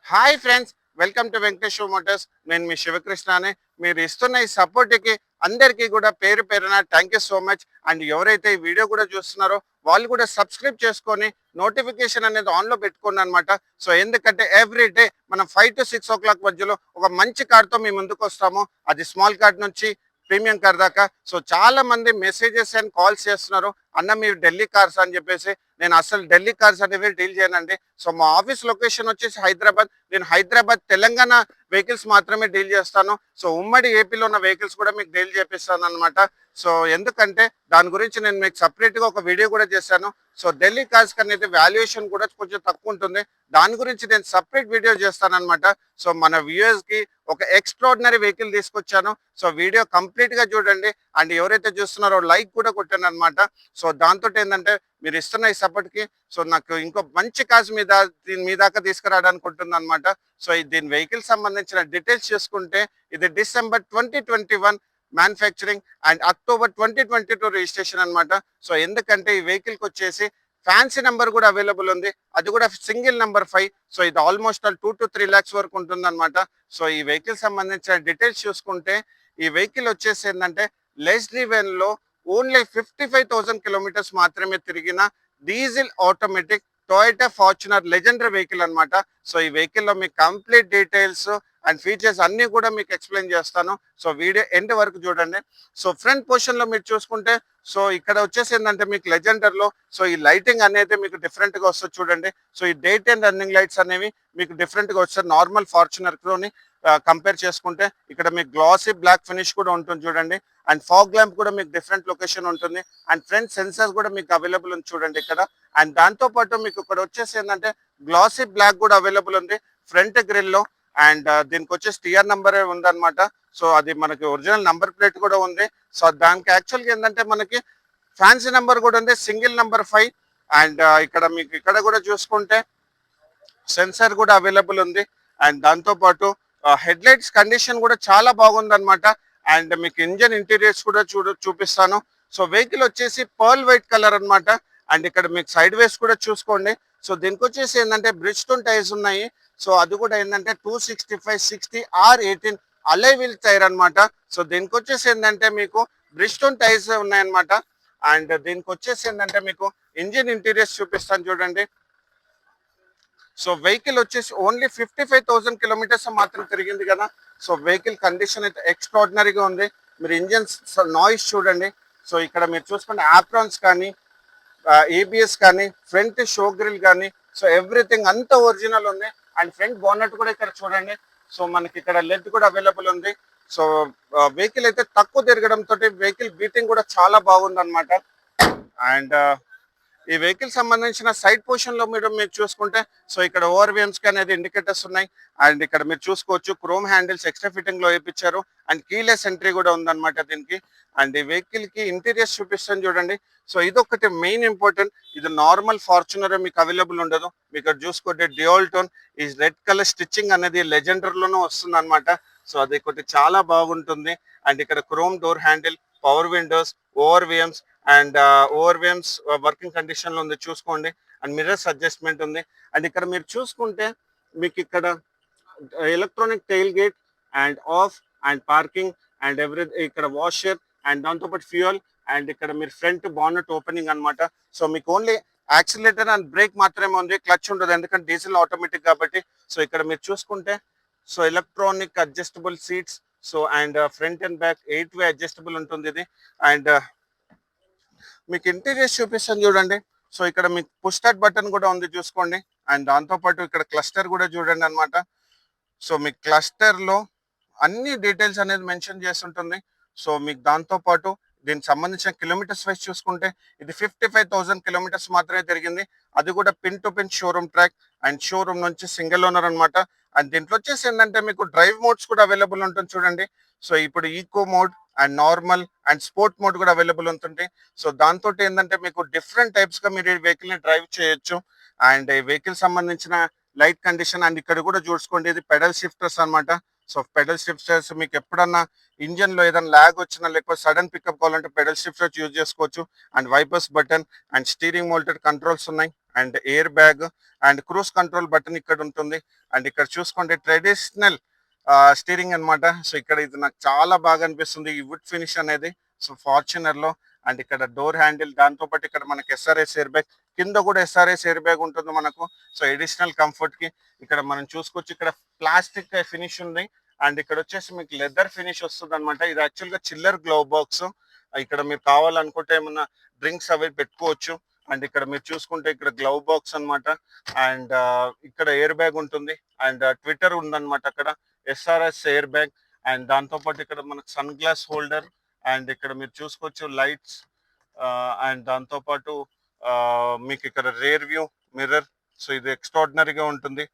Hi friends, welcome to Venkateswara Motors. నేను మీ శివకృష్ణనే. మీరు ఇస్తున్న ఈ సపోర్ట్కి అందరికీ కూడా పేరు పేరున thank you so much. And ఎవరైతే ఈ వీడియో కూడా చూస్తున్నారో వాళ్ళు కూడా సబ్స్క్రైబ్ చేసుకొని నోటిఫికేషన్ అనేది ఆన్లో పెట్టుకోండి అనమాట. సో ఎందుకంటే ఎవ్రీ డే మనం 5 to 6 o'clock మధ్యలో ఒక మంచి కార్తో మీ ముందుకు వస్తాము. అది స్మాల్ కార్ నుంచి ప్రీమియం కార్ దాకా. సో చాలా మంది మెసేజెస్ అండ్ కాల్స్ చేస్తున్నారు, అన్న మీరు ఢిల్లీ కార్స్ అని చెప్పేసి. నేను అసలు ఢిల్లీ కార్స్ అనేవి డీల్ చేయనండి. సో మా ఆఫీస్ లొకేషన్ వచ్చేసి హైదరాబాద్. నేను హైదరాబాద్ తెలంగాణ వెహికల్స్ మాత్రమే డీల్ చేస్తాను. సో ఉమ్మడి ఏపీలో ఉన్న వెహికల్స్ కూడా మీకు డీల్ చేపిస్తాను అనమాట. సో ఎందుకంటే దాని గురించి నేను మీకు సపరేట్గా ఒక వీడియో కూడా చేశాను. సో ఢిల్లీ కార్స్ అనేది వాల్యుయేషన్ కూడా కొంచెం తక్కువ ఉంటుంది. దాని గురించి నేను సపరేట్ వీడియో చేస్తాను అనమాట. సో మన వ్యూయర్స్కి ఒక ఎక్స్ట్రాడినరీ వెహికల్ తీసుకొచ్చాను. సో వీడియో కంప్లీట్గా చూడండి. అండ్ ఎవరైతే చూస్తున్నారో లైక్ కూడా కొట్టాను అనమాట. సో దాంతో ఏంటంటే మీరు ఇస్తున్న ఈ సపోర్ట్కి సో నాకు ఇంకో మంచి కాజ్ దీని మీ దాకా తీసుకురావడానికి ఉంటుంది అనమాట. సో దీని వెహికల్ సంబంధించిన డీటెయిల్స్ చూసుకుంటే ఇది December 2021 manufacturing and October 2022 registration అనమాట. సో ఎందుకంటే ఈ వెహికల్కి వచ్చేసి ఫ్యాన్సీ నెంబర్ కూడా అవైలబుల్ ఉంది, అది కూడా సింగిల్ నెంబర్ 5. సో ఇది ఆల్మోస్ట్ 2 to 3 lakhs వరకు ఉంటుంది అనమాట. సో ఈ వెహికల్ సంబంధించిన డీటెయిల్స్ చూసుకుంటే ఈ వెహికల్ వచ్చేసి ఏంటంటే లెస్ డ్రివెన్ లో ఓన్లీ 55,000 కిలోమీటర్స్ మాత్రమే తిరిగిన diesel automatic Toyota Fortuner legendary vehicle అనమాట. సో ఈ వెహికల్లో మీకు కంప్లీట్ డీటెయిల్స్ అండ్ ఫీచర్స్ అన్ని కూడా మీకు ఎక్స్ప్లెయిన్ చేస్తాను. సో వీడియో ఎండ్ వరకు చూడండి. సో ఫ్రంట్ పొజిషన్ లో మీరు చూసుకుంటే సో ఇక్కడ వచ్చేసి ఏంటంటే మీకు లెజెండర్ లో సో ఈ లైటింగ్ అనేది మీకు డిఫరెంట్ గా వస్తుంది చూడండి. సో ఈ డే టైమ్ రన్నింగ్ లైట్స్ అనేవి మీకు డిఫరెంట్ గా వస్తాయి నార్మల్ ఫార్చునర్ లోని కంపేర్ చేసుకుంటే. ఇక్కడ మీకు గ్లాసీ బ్లాక్ ఫినిష్ కూడా ఉంటుంది చూడండి. అండ్ ఫాగ్ ల్యాంప్ కూడా మీకు డిఫరెంట్ లొకేషన్ ఉంటుంది. అండ్ ఫ్రంట్ సెన్సర్స్ కూడా మీకు అవైలబుల్ ఉంది చూడండి ఇక్కడ. అండ్ దాంతో పాటు మీకు ఇక్కడ వచ్చేసి ఏంటంటే గ్లాసీ బ్లాక్ కూడా అవైలబుల్ ఉంది ఫ్రంట్ గ్రిల్ లో. అండ్ దీనికి వచ్చేసి టిఆర్ నంబర్ ఉందన్నమాట. సో అది మనకి ఒరిజినల్ నంబర్ ప్లేట్ కూడా ఉంది. సో దానికి యాక్చువల్గా ఏంటంటే మనకి ఫ్యాన్సీ నెంబర్ కూడా ఉంది, సింగిల్ నెంబర్ 5. అండ్ ఇక్కడ మీకు ఇక్కడ కూడా చూసుకుంటే సెన్సార్ కూడా అవైలబుల్ ఉంది. అండ్ దాంతో పాటు హెడ్ లైట్స్ కండిషన్ కూడా చాలా బాగుంది అనమాట. అండ్ మీకు ఇంజన్ ఇంటీరియర్స్ కూడా చూపిస్తాను. సో వెహికల్ వచ్చేసి పర్ల్ వైట్ కలర్ అనమాట. అండ్ ఇక్కడ మీకు సైడ్ వేస్ కూడా చూసుకోండి. సో దీనికి వచ్చేసి ఏంటంటే బ్రిడ్జ్టోన్ టైర్స్ ఉన్నాయి. సో అది కూడా ఏంటంటే 265/60R18 అలై వీల్ టైర్ అనమాట. సో దీనికి వచ్చేసి ఏంటంటే మీకు బ్రిడ్జ్టోన్ టైర్స్ ఉన్నాయన్నమాట. అండ్ దీనికి వచ్చేసి ఏంటంటే మీకు ఇంజిన్ ఇంటీరియర్స్ చూపిస్తాను చూడండి. సో వెహికల్ వచ్చేసి ఓన్లీ 55,000 కిలోమీటర్స్ మాత్రం తిరిగింది కదా. సో వెహికల్ కండిషన్ అయితే ఎక్స్ట్రాడినరీగా ఉంది. మీరు ఇంజిన్ నాయిస్ చూడండి. సో ఇక్కడ మీరు చూసుకుంటే ఆప్రాన్స్ కానీ ఏబిఎస్ కానీ ఫ్రంట్ షో గ్రిల్ కానీ సో ఎవ్రీథింగ్ అంతా ఒరిజినల్ ఉంది. అండ్ ఫ్రంట్ బోనట్ కూడా ఇక్కడ చూడండి. సో మనకి ఇక్కడ లెడ్ కూడా అవైలబుల్ ఉంది. సో వెహికల్ అయితే తక్కువ తిరగడంతో వెహికల్ బీటింగ్ కూడా చాలా బాగుంది అనమాట. అండ్ ఈ వెహికల్ సంబంధించిన సైడ్ పొజిషన్ లో మీరు చూసుకుంటే సో ఇక్కడ ఓవర్విఎమ్స్ కి అనేది ఇండికేటర్స్ ఉన్నాయి. అండ్ ఇక్కడ మీరు చూసుకోవచ్చు క్రోమ్ హ్యాండిల్స్ ఎక్స్ట్రా ఫిట్టింగ్ లో వేయించారు. అండ్ కీలెస్ ఎంట్రీ కూడా ఉందన్నమాట దీనికి. అండ్ ఈ వెహికల్ కి ఇంటీరియర్స్ చూపిస్తాను చూడండి. సో ఇదొకటి మెయిన్ ఇంపార్టెంట్. ఇది నార్మల్ ఫార్చునర్ మీకు అవైలబుల్ ఉండదు. మీకు ఇక్కడ చూసుకుంటే డ్యూయల్ టోన్ ఈ రెడ్ కలర్ స్టిచ్చింగ్ అనేది లెజెండర్ లోనూ వస్తుంది అనమాట. సో అది ఒకటి చాలా బాగుంటుంది. అండ్ ఇక్కడ chrome door handle, power windows, ORVMs and ORVMs working condition లో ఉంది చూసుకోండి. అండ్ మిర్రర్స్ అడ్జస్ట్మెంట్ ఉంది. అండ్ ఇక్కడ మీరు చూసుకుంటే మీకు ఇక్కడ electronic tail gate and off and parking and ఇక్కడ వాషర్ అండ్ దాంతోపాటు ఫ్యూయల్. అండ్ ఇక్కడ మీరు ఫ్రంట్ బానెట్ ఓపెనింగ్ అనమాట. సో మీకు ఓన్లీ యాక్సిలేటర్ అండ్ బ్రేక్ మాత్రమే ఉంది, క్లచ్ ఉండదు ఎందుకంటే డీజిల్ ఆటోమేటిక్ కాబట్టి. సో ఇక్కడ మీరు చూసుకుంటే so electronic adjustable seats. So and front and back 8-way adjustable ఉంటుంది ఇది. అండ్ మీకు ఇంటీరియర్స్ చూపిస్తాను చూడండి. సో ఇక్కడ మీకు పుష్ స్టార్ట్ బటన్ కూడా ఉంది చూసుకోండి. అండ్ దాంతోపాటు ఇక్కడ క్లస్టర్ కూడా చూడండి అనమాట. సో మీకు క్లస్టర్ లో అన్ని డీటెయిల్స్ అనేది మెన్షన్ చేస్తుంటుంది. సో మీకు దాంతోపాటు దీనికి సంబంధించిన కిలోమీటర్స్ వైజ్ చూసుకుంటే ఇది 55,000 కిలోమీటర్స్ మాత్రమే తిరిగింది. అది కూడా pin to pin showroom track and showroom నుంచి సింగిల్ ఓనర్ అనమాట. అండ్ దీంట్లో వచ్చేసి ఏంటంటే మీకు డ్రైవ్ మోడ్స్ కూడా అవైలబుల్ ఉంటుంది చూడండి. సో ఇప్పుడు eco mode and normal and sport mode కూడా అవైలబుల్ ఉంటుంది. సో దాంతో ఏంటంటే మీకు డిఫరెంట్ టైప్స్ గా మీరు ఈ వెహికల్ ని డ్రైవ్ చేయొచ్చు. అండ్ ఈ వెహికల్ సంబంధించిన లైట్ కండిషన్ అండ్ ఇక్కడ కూడా చూసుకోండి ఇది పెడల్ షిఫ్టర్స్ అనమాట. సో పెడల్ షిఫ్టర్స్ మీకు ఎప్పుడన్నా ఇంజన్ లో ఏదైనా ల్యాగ్ వచ్చినా లేకపోతే సడన్ పికప్ కావాలంటే పెడల్ షిఫ్టర్స్ యూజ్ చేసుకోవచ్చు. And wipers button and steering mounted controls ఉన్నాయి. And air bag and cruise control button ఇక్కడ ఉంటుంది. అండ్ ఇక్కడ చూసుకుంటే ట్రెడిషనల్ స్టీరింగ్ అన్నమాట. సో ఇక్కడ ఇది నాకు చాలా బాగా అనిపిస్తుంది ఈ వుడ్ ఫినిష్ అనేది. సో ఫార్చునర్ లో అండ్ ఇక్కడ డోర్ హ్యాండిల్, దాంతో పాటు ఇక్కడ మనకి ఎస్ఆర్ఎస్ ఎయిర్ బ్యాగ్, కింద కూడా ఎస్ఆర్ఎస్ ఎయిర్ బ్యాగ్ ఉంటుంది మనకు. సో ఎడిషనల్ కంఫర్ట్ కి ఇక్కడ మనం చూసుకోవచ్చు. ఇక్కడ ప్లాస్టిక్ ఫినిష్ ఉంది. అండ్ ఇక్కడ వచ్చేసి మీకు లెదర్ ఫినిష్ వస్తుంది అనమాట. ఇది యాక్చువల్ గా చిల్లర్ గ్లౌ బాక్స్. ఇక్కడ మీరు కావాలనుకుంటే ఏమన్నా డ్రింక్స్ అవి పెట్టుకోవచ్చు. అండ్ ఇక్కడ మీరు చూసుకుంటే ఇక్కడ గ్లౌ బాక్స్ అన్నమాట. అండ్ ఇక్కడ ఎయిర్ బ్యాగ్ ఉంటుంది. అండ్ ట్విట్టర్ ఉందన్నమాట అక్కడ, ఎస్ఆర్ఎస్ ఎయిర్ బ్యాగ్. అండ్ దాంతో పాటు ఇక్కడ మనకు సన్ గ్లాస్ హోల్డర్. అండ్ ఇక్కడ మీరు చూసుకోవచ్చు లైట్స్. అండ్ దాంతో పాటు మీకు ఇక్కడ రేర్ వ్యూ మిర్రర్. సో ఇది ఎక్స్ట్రాడినరీగా ఉంటుంది.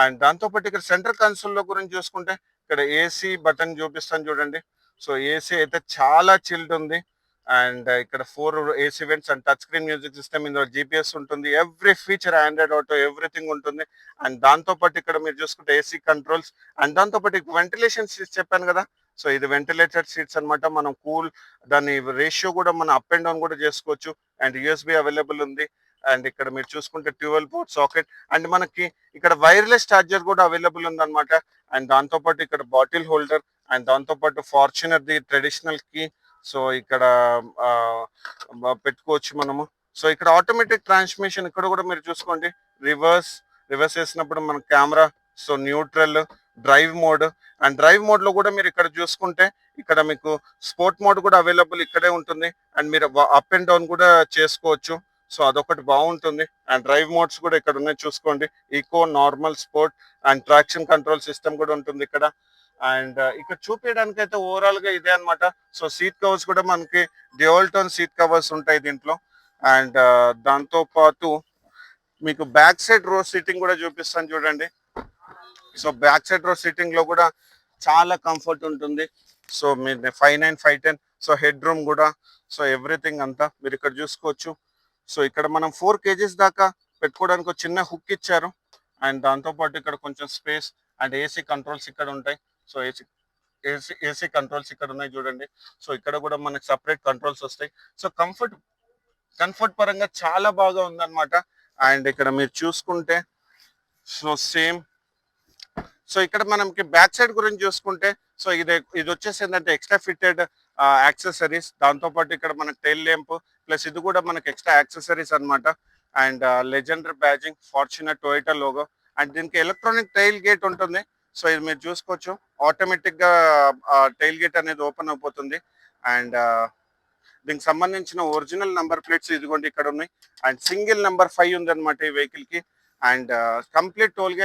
అండ్ దాంతో పాటు ఇక్కడ సెంటర్ కన్సోల్ లో గురించి చూసుకుంటే ఇక్కడ ఏసీ బటన్ చూపిస్తాను చూడండి. సో ఏసీ అయితే చాలా చిల్డ్ ఉంది. అండ్ ఇక్కడ 4 AC vents and touch screen music system, ఇందులో జీపీఎస్ ఉంటుంది, every feature Android auto everything ఉంటుంది. అండ్ దాంతో పాటు ఇక్కడ మీరు చూసుకుంటే ఏసీ కంట్రోల్స్. అండ్ దాంతో పాటు వెంటిలేషన్ సీట్స్ చెప్పాను కదా. సో ఇది వెంటిలేటెడ్ సీట్స్ అన్నమాట. మనం కూల్ దాని రేషియో కూడా మనం అప్ అండ్ డౌన్ కూడా చేసుకోవచ్చు. అండ్ యూఎస్బి అవైలబుల్ ఉంది. అండ్ ఇక్కడ మీరు చూసుకుంటే 12 పోర్ట్ సాకెట్. అండ్ మనకి ఇక్కడ వైర్లెస్ ఛార్జర్ కూడా అవైలబుల్ ఉంది అనమాట. అండ్ దాంతో పాటు ఇక్కడ బాటిల్ హోల్డర్. అండ్ దాంతో పాటు Fortuner the traditional key. So ఇక్కడ పెట్టుకోవచ్చు మనము. సో ఇక్కడ ఆటోమేటిక్ ట్రాన్స్మిషన్ ఇక్కడ కూడా మీరు చూసుకోండి. రివర్స్ వేసినప్పుడు మన camera. So neutral, drive mode. And drive mode లో కూడా మీరు ఇక్కడ చూసుకుంటే ఇక్కడ మీకు స్పోర్ట్ మోడ్ కూడా అవైలబుల్ ఇక్కడే ఉంటుంది. అండ్ మీరు అప్ అండ్ డౌన్ కూడా చేసుకోవచ్చు. సో అదొకటి బాగుంటుంది. అండ్ డ్రైవ్ మోడ్స్ కూడా ఇక్కడ ఉన్నాయి చూసుకోండి. Eco, normal, sport and traction control system కూడా ఉంటుంది ఇక్కడ. అండ్ ఇక్కడ చూపించడానికి అయితే ఓవరాల్ గా ఇదే అనమాట. సో సీట్ కవర్స్ కూడా మనకి డ్యూయల్ టోన్ సీట్ కవర్స్ ఉంటాయి దీంట్లో. అండ్ దాంతో పాటు మీకు బ్యాక్ సైడ్ రో సీటింగ్ కూడా చూపిస్తాను చూడండి. సో బ్యాక్ సైడ్ రో సీటింగ్ లో కూడా చాలా కంఫర్ట్ ఉంటుంది. సో మీరు 5'9", 5'10". సో హెడ్ రూమ్ కూడా, సో ఎవ్రీథింగ్ అంతా మీరు ఇక్కడ చూసుకోవచ్చు. సో ఇక్కడ మనం 4 kgs దాకా పెట్టుకోవడానికి ఒక చిన్న హుక్ ఇచ్చారు. అండ్ దాంతో పాటు ఇక్కడ కొంచెం స్పేస్. అండ్ ఏసీ కంట్రోల్స్ ఇక్కడ ఉంటాయి. సో ఏసీ కంట్రోల్స్ ఇక్కడ ఉన్నాయి చూడండి. సో ఇక్కడ కూడా మనకి సపరేట్ కంట్రోల్స్ వస్తాయి. సో కంఫర్ట్ పరంగా చాలా బాగా ఉందన్నమాట. అండ్ ఇక్కడ మీరు చూసుకుంటే సో సేమ్. సో ఇక్కడ మనకి బ్యాక్ సైడ్ గురించి చూసుకుంటే సో ఇది వచ్చేసి ఏంటంటే ఎక్స్ట్రా ఫిట్టెడ్ యాక్సెసరీస్. దాంతో పాటు ఇక్కడ మనకి టైల్ ల్యాంప్ ప్లస్ ఇది కూడా మనకి ఎక్స్ట్రా యాక్సెసరీస్ అన్నమాట. And legendary బ్యాజింగ్, Fortuner, Toyota logo. And దీనికి ఎలక్ట్రానిక్ టైల్ గేట్ ఉంటుంది. సో ఇది మీరు చూసుకోవచ్చు. ఆటోమేటిక్ గా టైల్ గేట్ అనేది ఓపెన్ అయిపోతుంది. అండ్ దీనికి సంబంధించిన ఒరిజినల్ నంబర్ ప్లేట్స్ ఇదిగోండి ఇక్కడ ఉన్నాయి. అండ్ సింగిల్ నెంబర్ 5 ఉంది అనమాట ఈ వెహికల్ కి. అండ్ కంప్లీట్ టూల్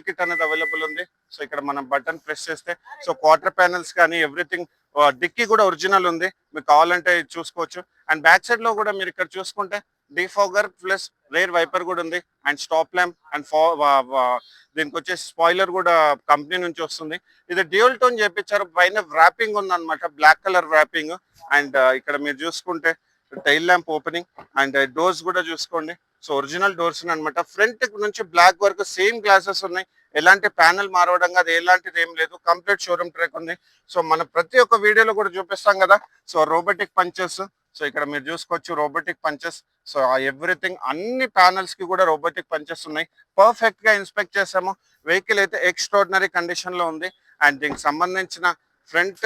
కిట్ అనేది అవైలబుల్ ఉంది. సో ఇక్కడ మనం బటన్ ప్రెస్ చేస్తే సో క్వార్టర్ ప్యానల్స్ కానీ ఎవ్రీథింగ్, డిక్కీ కూడా ఒరిజినల్ ఉంది, మీకు కావాలంటే చూసుకోవచ్చు. అండ్ బ్యాక్ సైడ్ లో కూడా మీరు ఇక్కడ చూసుకుంటే డిఫాగర్ ప్లస్ రేర్ వైపర్ కూడా ఉంది. అండ్ స్టాప్ ల్యాంప్ అండ్ దీనికి వచ్చేసి స్పాయిలర్ కూడా కంపెనీ నుంచి వస్తుంది. ఇది డ్యూయల్ టోన్ చేపించారు. పైన వ్రాపింగ్ ఉంది అనమాట, బ్లాక్ కలర్ వ్రాపింగ్. అండ్ ఇక్కడ మీరు చూసుకుంటే tail lamp opening. And doors కూడా చూసుకోండి. సో ఒరిజినల్ డోర్స్ అనమాట. ఫ్రంట్ నుంచి బ్లాక్ వరకు సేమ్ గ్లాసెస్ ఉన్నాయి. ఎలాంటి ప్యానల్ మారవడం కాదు, ఎలాంటిది ఏం లేదు. కంప్లీట్ షోరూమ్ ట్రాక్ ఉంది. సో మన ప్రతి ఒక్క వీడియోలో కూడా చూపిస్తాం కదా. So robotic punches. సో ఇక్కడ మీరు చూసుకోవచ్చు రోబోటిక్ పంచెస్. సో ఎవ్రీథింగ్ అన్ని ప్యానల్స్ కి కూడా రోబోటిక్ పంచెస్ ఉన్నాయి. పర్ఫెక్ట్ గా ఇన్స్పెక్ట్ చేసాము. వెహికల్ అయితే ఎక్స్ట్రాడినరీ కండిషన్ లో ఉంది. అండ్ దీనికి సంబంధించిన ఫ్రంట్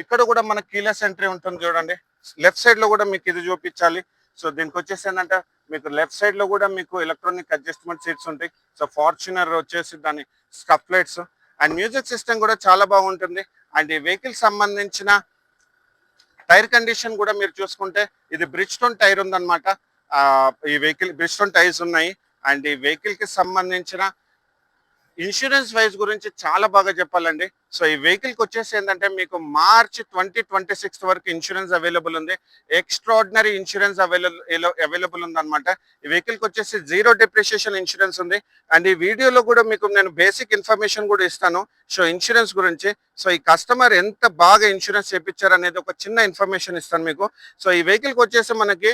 ఇక్కడ కూడా మనకి కీలెస్ ఎంట్రీ ఉంటుంది చూడండి. లెఫ్ట్ సైడ్ లో కూడా మీకు ఇది చూపించాలి. సో దీనికి వచ్చేసి ఏంటంటే మీకు లెఫ్ట్ సైడ్ లో కూడా మీకు ఎలక్ట్రానిక్ అడ్జస్ట్మెంట్ సీట్స్ ఉంటాయి. సో ఫార్చునర్ వచ్చేసి దాని స్కఫ్ లైట్స్. అండ్ మ్యూజిక్ సిస్టమ్ కూడా చాలా బాగుంటుంది. అండ్ ఈ వెహికల్ సంబంధించిన టైర్ కండిషన్ కూడా మీరు చూసుకుంటే ఇది బ్రిడ్జ్టోన్ టైర్ ఉందన్నమాట. ఈ వెహికల్ బ్రిడ్జ్టోన్ టైర్స్ ఉన్నాయి. అండ్ ఈ వెహికల్ కి సంబంధించిన ఇన్సూరెన్స్ వైజ్ గురించి చాలా బాగా చెప్పాలండి. సో ఈ వెహికల్ కి వచ్చేసి ఏంటంటే మీకు మార్చ్ 2026 వరకు ఇన్సూరెన్స్ అవైలబుల్ ఉంది. ఎక్స్ట్రాడినరీ ఇన్సూరెన్స్ అవైలబుల్ ఉంది అనమాట. ఈ వెహికల్ కి వచ్చేసి 0 డిప్రిషియేషన్ ఇన్సూరెన్స్ ఉంది. అండ్ ఈ వీడియోలో కూడా మీకు నేను బేసిక్ ఇన్ఫర్మేషన్ కూడా ఇస్తాను. సో ఇన్సూరెన్స్ గురించి, సో ఈ కస్టమర్ ఎంత బాగా ఇన్సూరెన్స్ చేయించారు అనేది ఒక చిన్న ఇన్ఫర్మేషన్ ఇస్తాను మీకు. సో ఈ వెహికల్ కి వచ్చేసి మనకి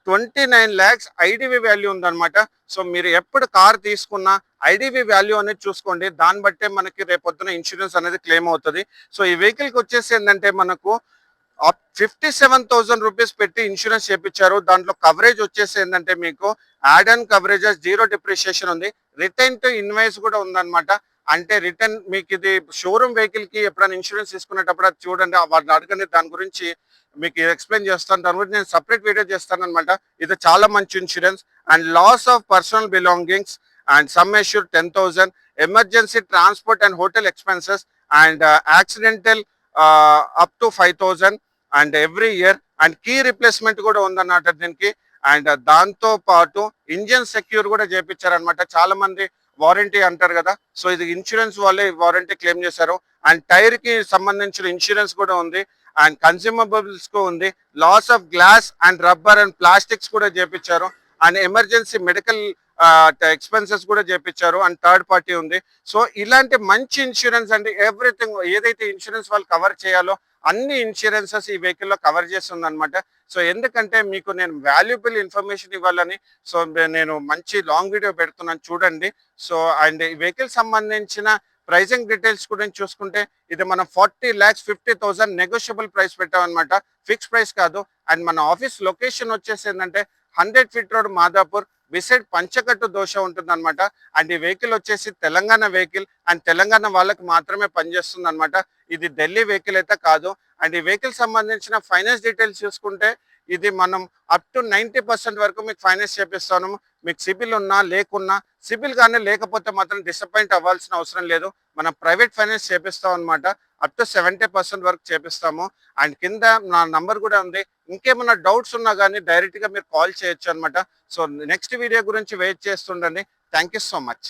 29 lakhs ఐడివి వాల్యూ ఉందన్నమాట. సో మీరు ఎప్పుడు కార్ తీసుకున్నా ఐడివి వాల్యూ అనేది చూసుకోండి. దాన్ని బట్టే మనకి రేపొద్దున ఇన్సూరెన్స్ అనేది క్లెయిమ్ అవుతుంది. సో ఈ వెహికల్కి వచ్చేసి ఏంటంటే మనకు 57,000 రూపీస్ పెట్టి ఇన్సూరెన్స్ చేపించారు. దాంట్లో కవరేజ్ వచ్చేసి ఏంటంటే మీకు add and coverages, zero depreciation ఉంది, రిటర్న్ టు ఇన్వాయిస్ కూడా ఉందన్నమాట. అంటే రిటర్న్ మీకు ఇది షోరూమ్ వెహికల్ కి ఎప్పుడైనా ఇన్సూరెన్స్ తీసుకునేటప్పుడు అది చూడండి, వాటిని అడగండి, దాని గురించి మీకు ఎక్స్ప్లెయిన్ చేస్తాను. దాని గురించి నేను సపరేట్ వీడియో చేస్తాను అనమాట. ఇది చాలా మంచి insurance. And loss of personal belongings and sum assure 10,000, emergency transport and hotel expenses and accidental up to 5,000 and every year. And key replacement కూడా ఉందన్నమాట దీనికి. అండ్ దాంతో పాటు ఇంజన్ సెక్యూర్ కూడా చేయించారనమాట. చాలా మంది వారంటీ అంటారు కదా, సో ఇది ఇన్సూరెన్స్ వాళ్ళే వారంటీ క్లెయిమ్ చేశారు. అండ్ టైర్ కి సంబంధించిన ఇన్సూరెన్స్ కూడా ఉంది. అండ్ కన్స్యూమబుల్స్ కు ఉంది. Loss of glass and rubber and plastics కూడా చేపించారు. అండ్ ఎమర్జెన్సీ మెడికల్ ఎక్స్పెన్సెస్ కూడా చేపించారు. అండ్ థర్డ్ పార్టీ ఉంది. సో ఇలాంటి మంచి ఇన్సూరెన్స్ అండి, ఎవ్రీథింగ్ ఏదైతే ఇన్సూరెన్స్ వాళ్ళు కవర్ చేయాలో అన్ని ఇన్సూరెన్సెస్ ఈ వెహికల్లో కవర్ చేస్తుంది అనమాట. సో ఎందుకంటే మీకు నేను వాల్యుబుల్ ఇన్ఫర్మేషన్ ఇవ్వాలని సో నేను మంచి లాంగ్ వీడియో పెడుతున్నాను చూడండి. సో అండ్ ఈ వెహికల్ సంబంధించిన ప్రైజింగ్ డీటెయిల్స్ గురించి చూసుకుంటే ఇది మనం 40,50,000 నెగోషియబుల్ ప్రైస్ పెట్టామన్నమాట, ఫిక్స్ ప్రైస్ కాదు. అండ్ మన ఆఫీస్ లొకేషన్ వచ్చేసి ఏంటంటే 100 feet road Madhapur beside Panchakattu Dosa ఉంటుంది అనమాట. అండ్ ఈ వెహికల్ వచ్చేసి తెలంగాణ వెహికల్ అండ్ తెలంగాణ వాళ్ళకి మాత్రమే పనిచేస్తుంది అనమాట. ఇది ఢిల్లీ వెహికల్ అయితే కాదు. అండ్ ఈ వెహికల్ సంబంధించిన ఫైనాన్స్ డీటెయిల్స్ చూసుకుంటే ఇది మనం అప్ టు 90% వరకు మీకు ఫైనాన్స్ చేపిస్తాను. మీకు సిబిల్ ఉన్నా లేకున్నా, సిబిల్ కానీ లేకపోతే మాత్రం డిసప్పాయింట్ అవ్వాల్సిన అవసరం లేదు. మనం ప్రైవేట్ ఫైనాన్స్ చేపిస్తాం అనమాట. అప్ టు 70% వరకు చేపిస్తాము. అండ్ కింద నా నంబర్ కూడా ఉంది. ఇంకేమైనా డౌట్స్ ఉన్నా కానీ డైరెక్ట్గా మీరు కాల్ చేయొచ్చు అనమాట. సో నెక్స్ట్ వీడియో గురించి వెయిట్ చేస్తుండండి. Thank you so much.